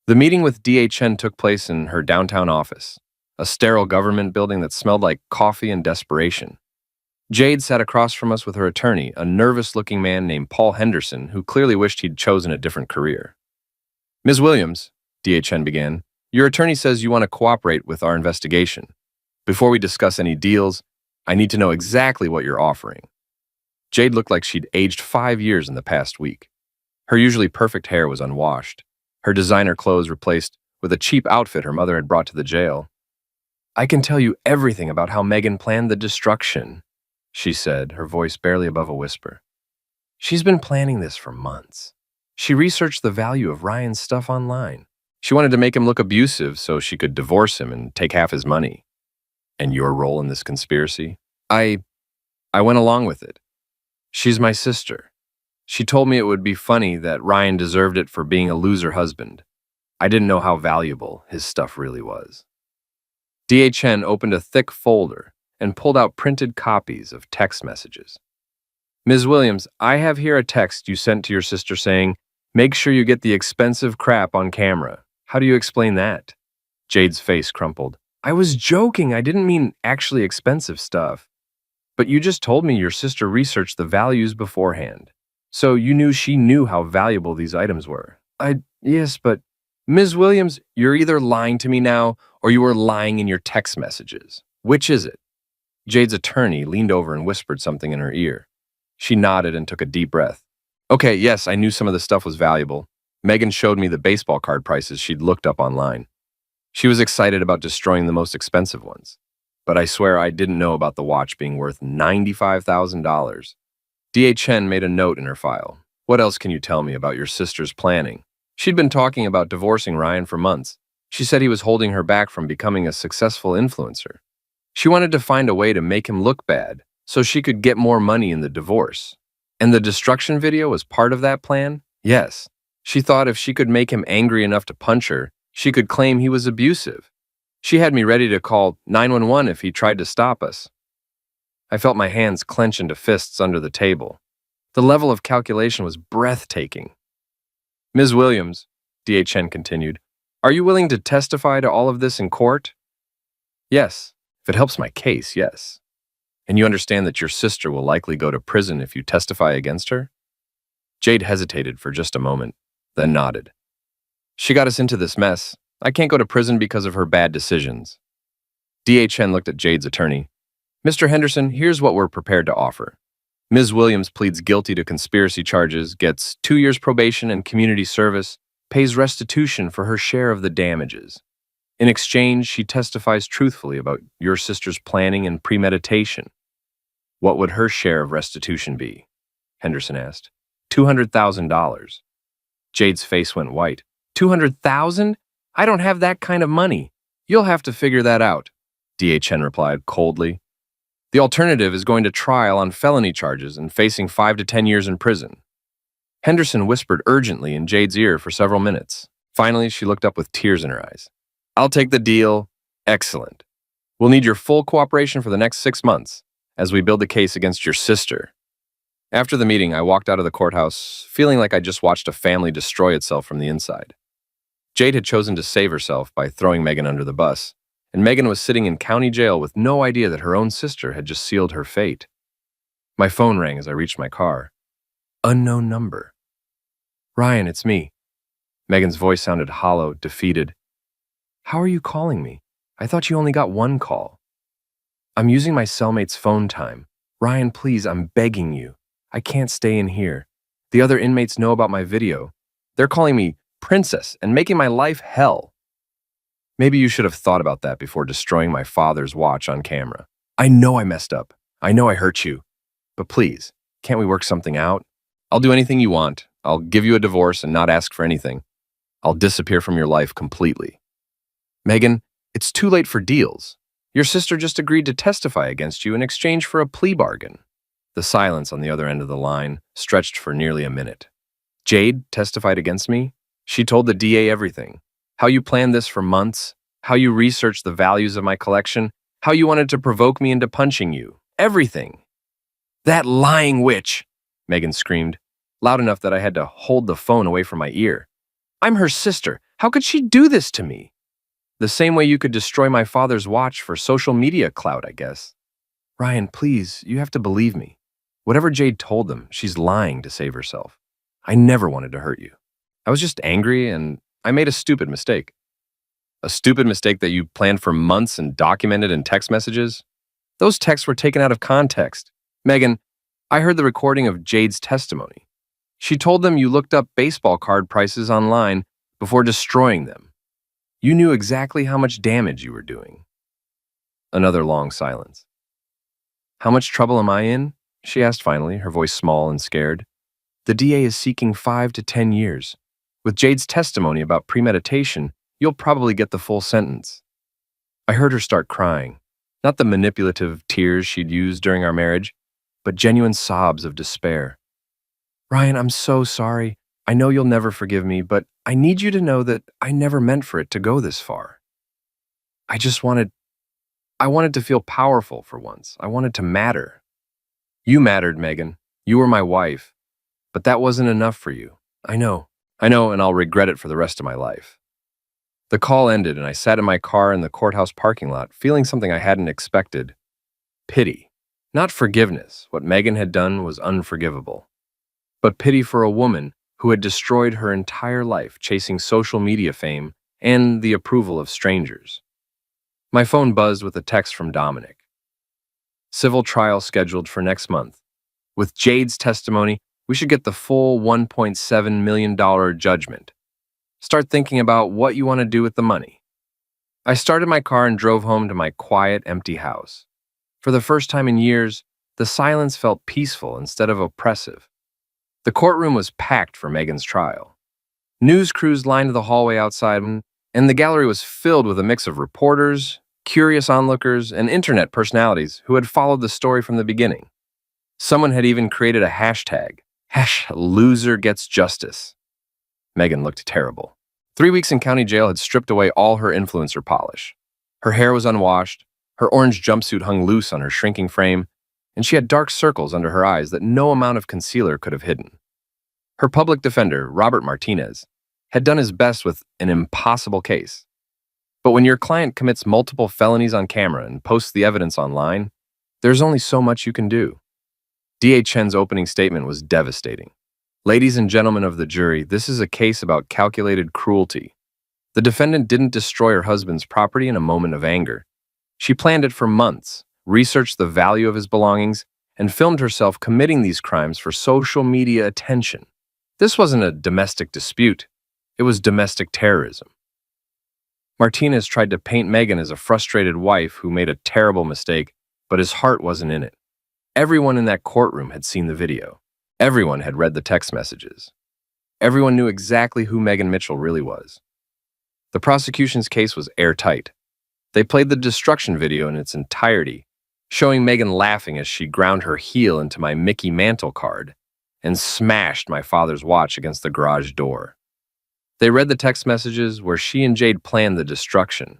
The meeting with DHN took place in her downtown office, a sterile government building that smelled like coffee and desperation. Jade sat across from us with her attorney, a nervous-looking man named Paul Henderson, who clearly wished he'd chosen a different career. Ms. Williams, DHN began, your attorney says you want to cooperate with our investigation. Before we discuss any deals, I need to know exactly what you're offering. Jade looked like she'd aged 5 years in the past week. Her usually perfect hair was unwashed, her designer clothes replaced with a cheap outfit her mother had brought to the jail. I can tell you everything about how Megan planned the destruction, she said, her voice barely above a whisper. She's been planning this for months. She researched the value of Ryan's stuff online. She wanted to make him look abusive so she could divorce him and take half his money. And your role in this conspiracy? I went along with it. She's my sister. She told me it would be funny that Ryan deserved it for being a loser husband. I didn't know how valuable his stuff really was. DHN opened a thick folder and pulled out printed copies of text messages. Ms. Williams, I have here a text you sent to your sister saying, make sure you get the expensive crap on camera. How do you explain that? Jade's face crumpled. I was joking. I didn't mean actually expensive stuff. But you just told me your sister researched the values beforehand. So you knew she knew how valuable these items were. Yes, but Ms. Williams, you're either lying to me now or you were lying in your text messages. Which is it? Jade's attorney leaned over and whispered something in her ear. She nodded and took a deep breath. Okay, yes, I knew some of the stuff was valuable. Megan showed me the baseball card prices she'd looked up online. She was excited about destroying the most expensive ones. But I swear I didn't know about the watch being worth $95,000. DHN made a note in her file. What else can you tell me about your sister's planning? She'd been talking about divorcing Ryan for months. She said he was holding her back from becoming a successful influencer. She wanted to find a way to make him look bad so she could get more money in the divorce. And the destruction video was part of that plan? Yes. She thought if she could make him angry enough to punch her, she could claim he was abusive. She had me ready to call 911 if he tried to stop us. I felt my hands clench into fists under the table. The level of calculation was breathtaking. Ms. Williams, DHN continued, are you willing to testify to all of this in court? Yes. If it helps my case, yes. And you understand that your sister will likely go to prison if you testify against her? Jade hesitated for just a moment, then nodded. She got us into this mess. I can't go to prison because of her bad decisions. DHN looked at Jade's attorney. Mr. Henderson, here's what we're prepared to offer. Ms. Williams pleads guilty to conspiracy charges, gets 2 years probation and community service, pays restitution for her share of the damages. In exchange, she testifies truthfully about your sister's planning and premeditation. What would her share of restitution be? Henderson asked. $200,000. Jade's face went white. $200,000? I don't have that kind of money. You'll have to figure that out, DHN replied coldly. The alternative is going to trial on felony charges and facing 5 to 10 years in prison. Henderson whispered urgently in Jade's ear for several minutes. Finally, she looked up with tears in her eyes. I'll take the deal. Excellent. We'll need your full cooperation for the next 6 months as we build the case against your sister. After the meeting, I walked out of the courthouse feeling like I just watched a family destroy itself from the inside. Jade had chosen to save herself by throwing Megan under the bus, and Megan was sitting in county jail with no idea that her own sister had just sealed her fate. My phone rang as I reached my car. Unknown number. Ryan, it's me. Megan's voice sounded hollow, defeated. How are you calling me? I thought you only got one call. I'm using my cellmate's phone time. Ryan, please, I'm begging you. I can't stay in here. The other inmates know about my video. They're calling me princess and making my life hell. Maybe you should have thought about that before destroying my father's watch on camera. I know I messed up. I know I hurt you. But please, can't we work something out? I'll do anything you want. I'll give you a divorce and not ask for anything. I'll disappear from your life completely. Megan, it's too late for deals. Your sister just agreed to testify against you in exchange for a plea bargain. The silence on the other end of the line stretched for nearly a minute. Jade testified against me? She told the DA everything. How you planned this for months, how you researched the values of my collection, how you wanted to provoke me into punching you. Everything. That lying witch, Megan screamed, loud enough that I had to hold the phone away from my ear. I'm her sister. How could she do this to me? The same way you could destroy my father's watch for social media clout, I guess. Ryan, please, you have to believe me. Whatever Jade told them, she's lying to save herself. I never wanted to hurt you. I was just angry and I made a stupid mistake. A stupid mistake that you planned for months and documented in text messages? Those texts were taken out of context. Megan, I heard the recording of Jade's testimony. She told them you looked up baseball card prices online before destroying them. You knew exactly how much damage you were doing. Another long silence. How much trouble am I in? She asked finally, her voice small and scared. The DA is seeking 5 to 10 years. With Jade's testimony about premeditation, you'll probably get the full sentence. I heard her start crying, not the manipulative tears she'd used during our marriage, but genuine sobs of despair. Ryan, I'm so sorry. I know you'll never forgive me, but I need you to know that I never meant for it to go this far. I wanted to feel powerful for once. I wanted to matter. You mattered, Megan. You were my wife. But that wasn't enough for you. I know, and I'll regret it for the rest of my life. The call ended, and I sat in my car in the courthouse parking lot, feeling something I hadn't expected. Pity. Not forgiveness. What Megan had done was unforgivable. But pity for a woman who had destroyed her entire life chasing social media fame and the approval of strangers. My phone buzzed with a text from Dominic. Civil trial scheduled for next month. With Jade's testimony, we should get the full $1.7 million judgment. Start thinking about what you want to do with the money. I started my car and drove home to my quiet, empty house. For the first time in years, the silence felt peaceful instead of oppressive. The courtroom was packed for Megan's trial. News crews lined the hallway outside, and the gallery was filled with a mix of reporters, curious onlookers, and internet personalities who had followed the story from the beginning. Someone had even created a hashtag, #LoserGetsJustice. Megan looked terrible. 3 weeks in county jail had stripped away all her influencer polish. Her hair was unwashed, her orange jumpsuit hung loose on her shrinking frame, and she had dark circles under her eyes that no amount of concealer could have hidden. Her public defender, Robert Martinez, had done his best with an impossible case. But when your client commits multiple felonies on camera and posts the evidence online, there's only so much you can do. D.A. Chen's opening statement was devastating. Ladies and gentlemen of the jury, this is a case about calculated cruelty. The defendant didn't destroy her husband's property in a moment of anger. She planned it for months, researched the value of his belongings, and filmed herself committing these crimes for social media attention. This wasn't a domestic dispute. It was domestic terrorism. Martinez tried to paint Megan as a frustrated wife who made a terrible mistake, but his heart wasn't in it. Everyone in that courtroom had seen the video. Everyone had read the text messages. Everyone knew exactly who Megan Mitchell really was. The prosecution's case was airtight. They played the destruction video in its entirety, showing Megan laughing as she ground her heel into my Mickey Mantle card and smashed my father's watch against the garage door. They read the text messages where she and Jade planned the destruction.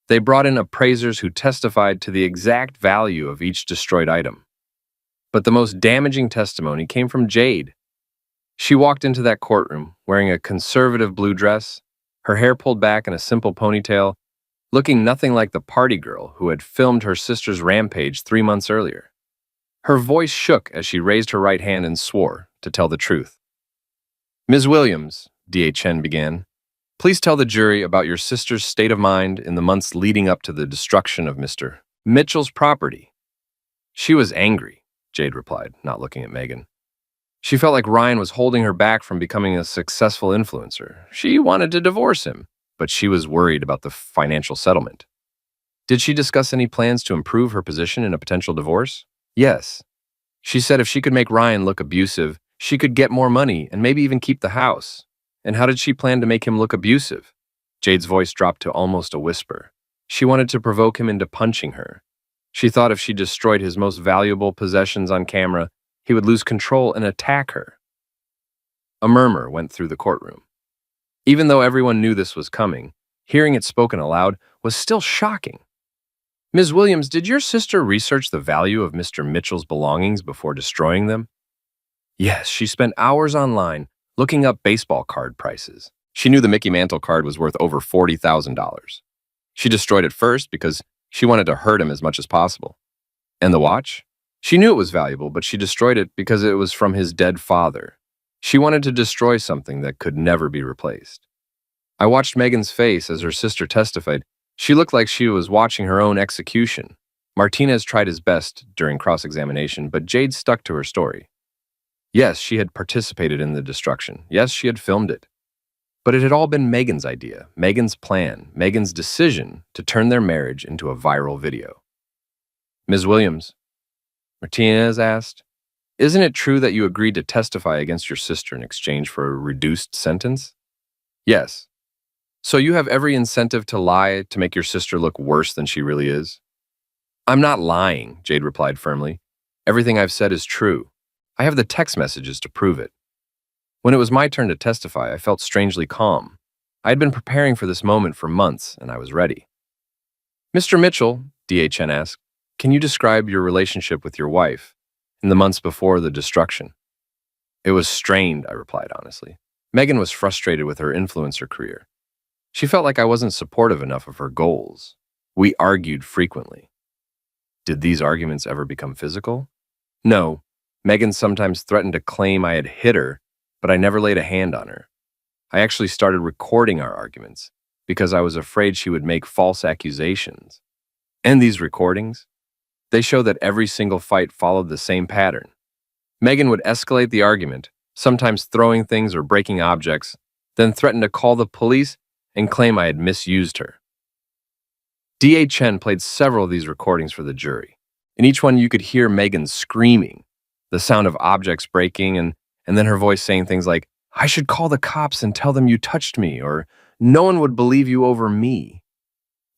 They brought in appraisers who testified to the exact value of each destroyed item. But the most damaging testimony came from Jade. She walked into that courtroom wearing a conservative blue dress, her hair pulled back in a simple ponytail, looking nothing like the party girl who had filmed her sister's rampage 3 months earlier. Her voice shook as she raised her right hand and swore to tell the truth. Ms. Williams, D.A. Chen began, please tell the jury about your sister's state of mind in the months leading up to the destruction of Mr. Mitchell's property. She was angry, Jade replied, not looking at Megan. She felt like Ryan was holding her back from becoming a successful influencer. She wanted to divorce him, but she was worried about the financial settlement. Did she discuss any plans to improve her position in a potential divorce? Yes. She said if she could make Ryan look abusive, she could get more money and maybe even keep the house. And how did she plan to make him look abusive? Jade's voice dropped to almost a whisper. She wanted to provoke him into punching her. She thought if she destroyed his most valuable possessions on camera, he would lose control and attack her. A murmur went through the courtroom. Even though everyone knew this was coming, hearing it spoken aloud was still shocking. Ms. Williams, did your sister research the value of Mr. Mitchell's belongings before destroying them? Yes, she spent hours online looking up baseball card prices. She knew the Mickey Mantle card was worth over $40,000. She destroyed it first because she wanted to hurt him as much as possible. And the watch? She knew it was valuable, but she destroyed it because it was from his dead father. She wanted to destroy something that could never be replaced. I watched Megan's face as her sister testified. She looked like she was watching her own execution. Martinez tried his best during cross-examination, but Jade stuck to her story. Yes, she had participated in the destruction. Yes, she had filmed it. But it had all been Megan's idea, Megan's plan, Megan's decision to turn their marriage into a viral video. Ms. Williams, Martinez asked, isn't it true that you agreed to testify against your sister in exchange for a reduced sentence? Yes. So you have every incentive to lie to make your sister look worse than she really is? I'm not lying, Jade replied firmly. Everything I've said is true. I have the text messages to prove it. When it was my turn to testify, I felt strangely calm. I had been preparing for this moment for months, and I was ready. Mr. Mitchell, DHN asked, can you describe your relationship with your wife in the months before the destruction? It was strained, I replied honestly. Megan was frustrated with her influencer career. She felt like I wasn't supportive enough of her goals. We argued frequently. Did these arguments ever become physical? No. Megan sometimes threatened to claim I had hit her, but I never laid a hand on her. I actually started recording our arguments because I was afraid she would make false accusations. And these recordings? They show that every single fight followed the same pattern. Megan would escalate the argument, sometimes throwing things or breaking objects, then threaten to call the police and claim I had misused her. DHN played several of these recordings for the jury. In each one, you could hear Megan screaming, the sound of objects breaking, and then her voice saying things like, I should call the cops and tell them you touched me, or no one would believe you over me.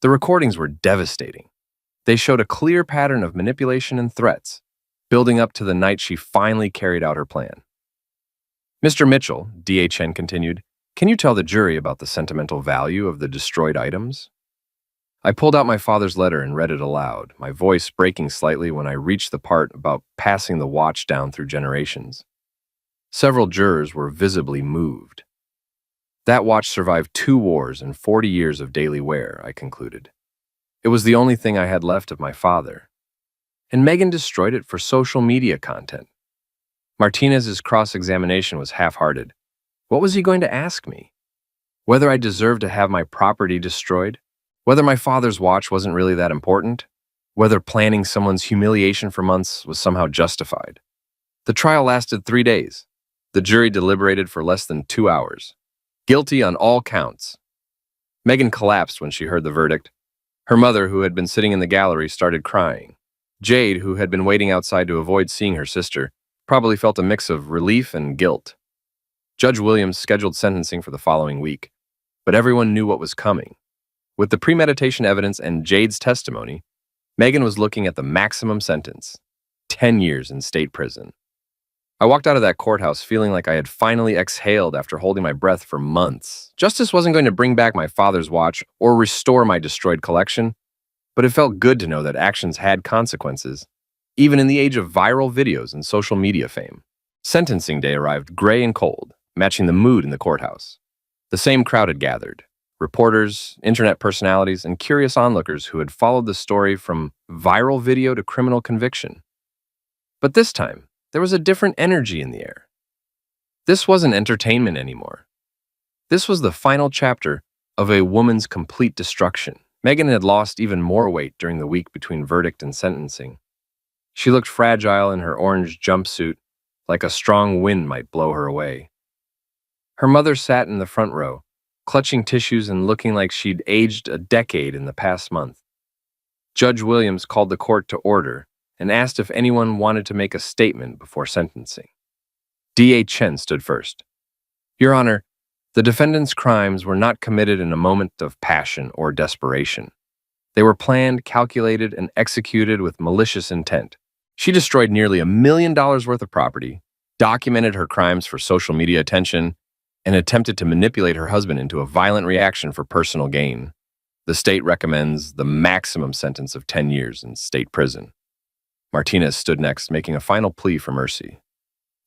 The recordings were devastating. They showed a clear pattern of manipulation and threats, building up to the night she finally carried out her plan. Mr. Mitchell, DHN continued, can you tell the jury about the sentimental value of the destroyed items? I pulled out my father's letter and read it aloud, my voice breaking slightly when I reached the part about passing the watch down through generations. Several jurors were visibly moved. That watch survived 2 wars and 40 years of daily wear, I concluded. It was the only thing I had left of my father. And Megan destroyed it for social media content. Martinez's cross-examination was half-hearted. What was he going to ask me? Whether I deserved to have my property destroyed? Whether my father's watch wasn't really that important? Whether planning someone's humiliation for months was somehow justified? The trial lasted 3 days. The jury deliberated for less than 2 hours. Guilty on all counts. Megan collapsed when she heard the verdict. Her mother, who had been sitting in the gallery, started crying. Jade, who had been waiting outside to avoid seeing her sister, probably felt a mix of relief and guilt. Judge Williams scheduled sentencing for the following week, but everyone knew what was coming. With the premeditation evidence and Jade's testimony, Megan was looking at the maximum sentence, 10 years in state prison. I walked out of that courthouse feeling like I had finally exhaled after holding my breath for months. Justice wasn't going to bring back my father's watch or restore my destroyed collection, but it felt good to know that actions had consequences, even in the age of viral videos and social media fame. Sentencing day arrived gray and cold, matching the mood in the courthouse. The same crowd had gathered. Reporters, internet personalities, and curious onlookers who had followed the story from viral video to criminal conviction. But this time, there was a different energy in the air. This wasn't entertainment anymore. This was the final chapter of a woman's complete destruction. Megan had lost even more weight during the week between verdict and sentencing. She looked fragile in her orange jumpsuit, like a strong wind might blow her away. Her mother sat in the front row, clutching tissues and looking like she'd aged a decade in the past month. Judge Williams called the court to order and asked if anyone wanted to make a statement before sentencing. D.A. Chen stood first. Your Honor, the defendant's crimes were not committed in a moment of passion or desperation. They were planned, calculated, and executed with malicious intent. She destroyed nearly $1 million worth of property, documented her crimes for social media attention, and attempted to manipulate her husband into a violent reaction for personal gain. The state recommends the maximum sentence of 10 years in state prison. Martinez stood next, making a final plea for mercy.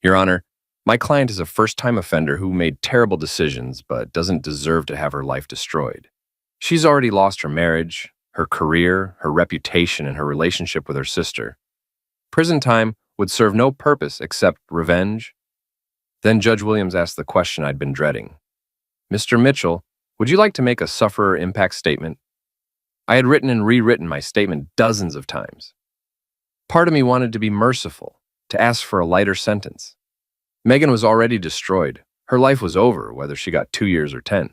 Your Honor, My client is a first-time offender who made terrible decisions but doesn't deserve to have her life destroyed. She's already lost her marriage, her career, her reputation, and her relationship with her sister. Prison time would serve no purpose except revenge. Then Judge Williams asked the question I'd been dreading. Mr. Mitchell, would you like to make a sufferer impact statement? I had written and rewritten my statement dozens of times. Part of me wanted to be merciful, to ask for a lighter sentence. Megan was already destroyed. Her life was over, whether she got 2 years or 10.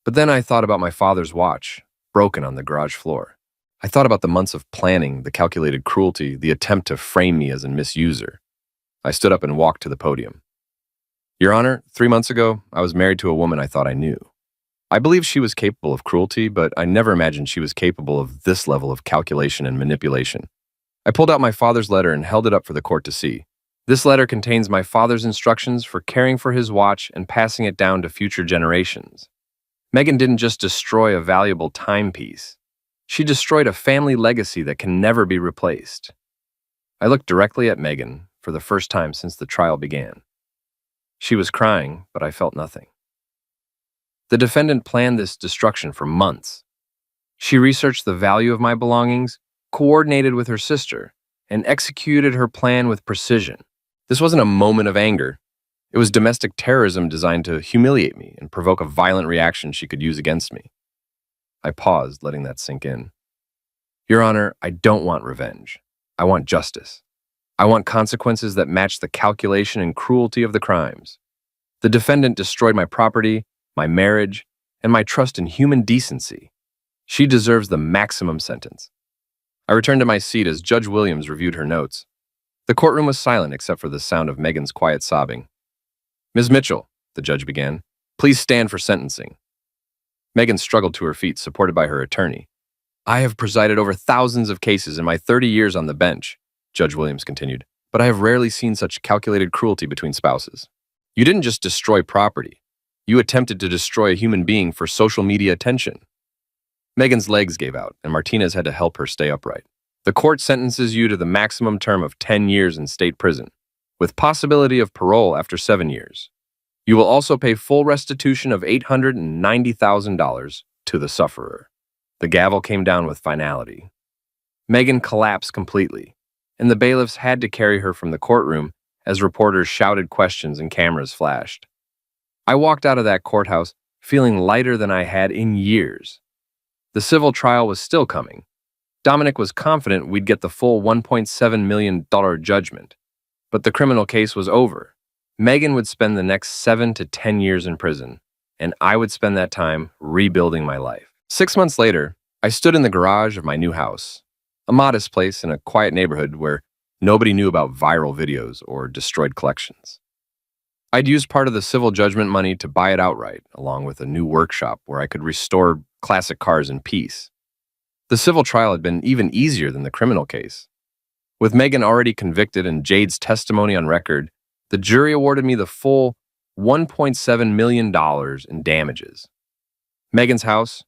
But then I thought about my father's watch, broken on the garage floor. I thought about the months of planning, the calculated cruelty, the attempt to frame me as a misuser. I stood up and walked to the podium. Your Honor, 3 months ago, I was married to a woman I thought I knew. I believed she was capable of cruelty, but I never imagined she was capable of this level of calculation and manipulation. I pulled out my father's letter and held it up for the court to see. This letter contains my father's instructions for caring for his watch and passing it down to future generations. Megan didn't just destroy a valuable timepiece. She destroyed a family legacy that can never be replaced. I looked directly at Megan for the first time since the trial began. She was crying, but I felt nothing. The defendant planned this destruction for months. She researched the value of my belongings, coordinated with her sister, and executed her plan with precision. This wasn't a moment of anger. It was domestic terrorism designed to humiliate me and provoke a violent reaction she could use against me. I paused, letting that sink in. Your Honor, I don't want revenge. I want justice. I want consequences that match the calculation and cruelty of the crimes. The defendant destroyed my property, my marriage, and my trust in human decency. She deserves the maximum sentence. I returned to my seat as Judge Williams reviewed her notes. The courtroom was silent except for the sound of Megan's quiet sobbing. Ms. Mitchell, the judge began, please stand for sentencing. Megan struggled to her feet, supported by her attorney. I have presided over thousands of cases in my 30 years on the bench, Judge Williams continued, but I have rarely seen such calculated cruelty between spouses. You didn't just destroy property. You attempted to destroy a human being for social media attention. Megan's legs gave out, and Martinez had to help her stay upright. The court sentences you to the maximum term of 10 years in state prison, with possibility of parole after 7 years. You will also pay full restitution of $890,000 to the sufferer. The gavel came down with finality. Megan collapsed completely, and the bailiffs had to carry her from the courtroom as reporters shouted questions and cameras flashed. I walked out of that courthouse feeling lighter than I had in years. The civil trial was still coming. Dominic was confident we'd get the full $1.7 million judgment, but the criminal case was over. Megan would spend the next 7 to 10 years in prison, and I would spend that time rebuilding my life. 6 months later, I stood in the garage of my new house, a modest place in a quiet neighborhood where nobody knew about viral videos or destroyed collections. I'd used part of the civil judgment money to buy it outright, along with a new workshop where I could restore classic cars in peace. The civil trial had been even easier than the criminal case. With Megan already convicted and Jade's testimony on record, the jury awarded me the full $1.7 million in damages. Megan's house,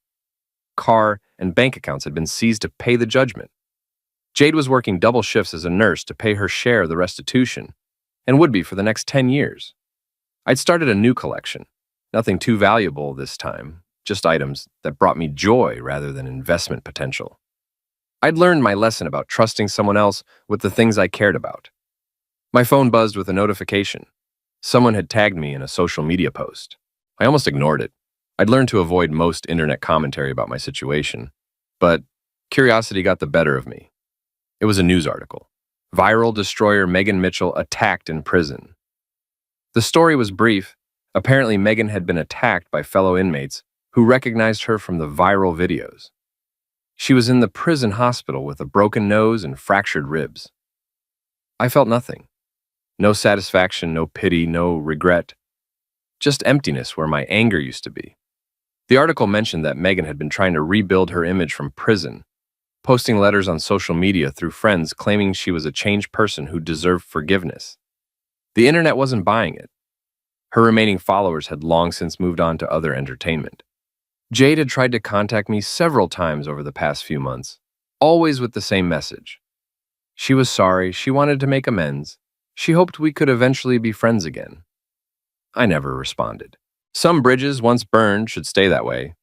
car, and bank accounts had been seized to pay the judgment. Jade was working double shifts as a nurse to pay her share of the restitution, and would be for the next 10 years. I'd started a new collection, nothing too valuable this time, just items that brought me joy rather than investment potential. I'd learned my lesson about trusting someone else with the things I cared about. My phone buzzed with a notification. Someone had tagged me in a social media post. I almost ignored it. I'd learned to avoid most internet commentary about my situation, but curiosity got the better of me. It was a news article. Viral destroyer Megan Mitchell attacked in prison. The story was brief. Apparently, Megan had been attacked by fellow inmates who recognized her from the viral videos. She was in the prison hospital with a broken nose and fractured ribs. I felt nothing. No satisfaction, no pity, no regret. Just emptiness where my anger used to be. The article mentioned that Megan had been trying to rebuild her image from prison, posting letters on social media through friends claiming she was a changed person who deserved forgiveness. The internet wasn't buying it. Her remaining followers had long since moved on to other entertainment. Jade had tried to contact me several times over the past few months, always with the same message. She was sorry, she wanted to make amends, She hoped we could eventually be friends again. I never responded. Some bridges once burned should stay that way.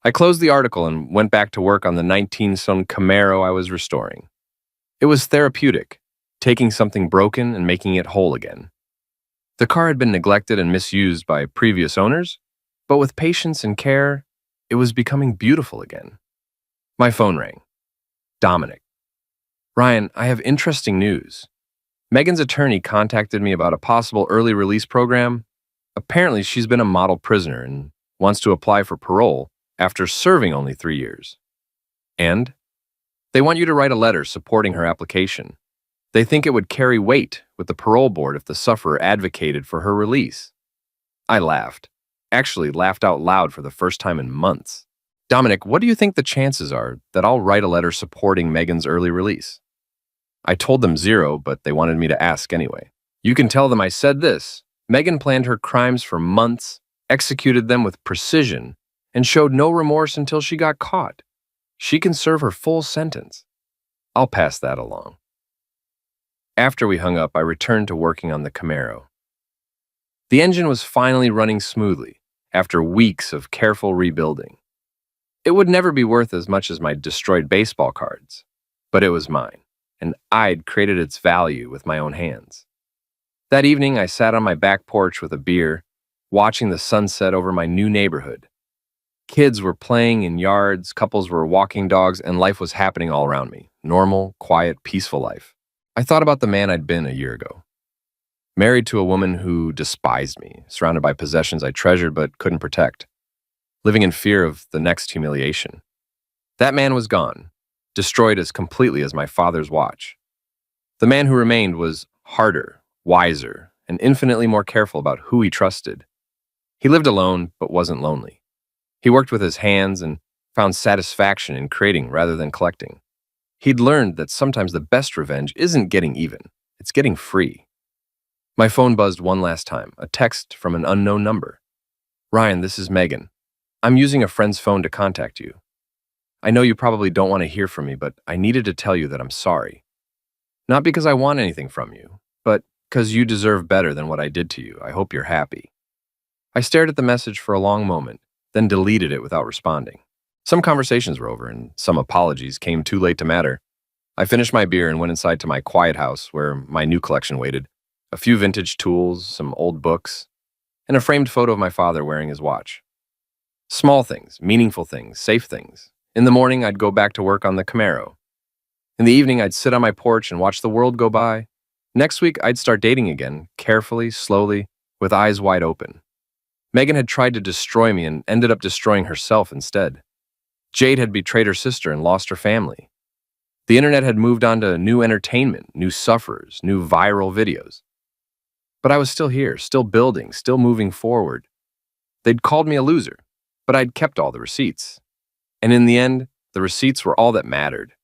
I closed the article and went back to work on the 19-stone Camaro I was restoring. It was therapeutic, taking something broken and making it whole again. The car had been neglected and misused by previous owners, but with patience and care, it was becoming beautiful again. My phone rang. Dominic. Ryan, I have interesting news. Megan's attorney contacted me about a possible early release program. Apparently, she's been a model prisoner and wants to apply for parole after serving only 3 years. And they want you to write a letter supporting her application. They think it would carry weight with the parole board if the sufferer advocated for her release. I laughed. Actually, laughed out loud for the first time in months. Dominic, what do you think the chances are that I'll write a letter supporting Megan's early release? I told them 0, but they wanted me to ask anyway. You can tell them I said this. Megan planned her crimes for months, executed them with precision, and showed no remorse until she got caught. She can serve her full sentence. I'll pass that along. After we hung up, I returned to working on the Camaro. The engine was finally running smoothly after weeks of careful rebuilding. It would never be worth as much as my destroyed baseball cards, but it was mine, and I'd created its value with my own hands. That evening, I sat on my back porch with a beer, watching the sunset over my new neighborhood. Kids were playing in yards, couples were walking dogs, and life was happening all around me. Normal, quiet, peaceful life. I thought about the man I'd been a year ago. Married to a woman who despised me, surrounded by possessions I treasured but couldn't protect. Living in fear of the next humiliation. That man was gone, destroyed as completely as my father's watch. The man who remained was harder, wiser, and infinitely more careful about who he trusted. He lived alone, but wasn't lonely. He worked with his hands and found satisfaction in creating rather than collecting. He'd learned that sometimes the best revenge isn't getting even, it's getting free. My phone buzzed one last time, a text from an unknown number. Ryan, this is Megan. I'm using a friend's phone to contact you. I know you probably don't want to hear from me, but I needed to tell you that I'm sorry. Not because I want anything from you, but because you deserve better than what I did to you. I hope you're happy. I stared at the message for a long moment, then deleted it without responding. Some conversations were over, and some apologies came too late to matter. I finished my beer and went inside to my quiet house where my new collection waited. A few vintage tools, some old books, and a framed photo of my father wearing his watch. Small things, meaningful things, safe things. In the morning, I'd go back to work on the Camaro. In the evening, I'd sit on my porch and watch the world go by. Next week, I'd start dating again, carefully, slowly, with eyes wide open. Megan had tried to destroy me and ended up destroying herself instead. Jade had betrayed her sister and lost her family. The internet had moved on to new entertainment, new sufferers, new viral videos. But I was still here, still building, still moving forward. They'd called me a loser, but I'd kept all the receipts. And in the end, the receipts were all that mattered.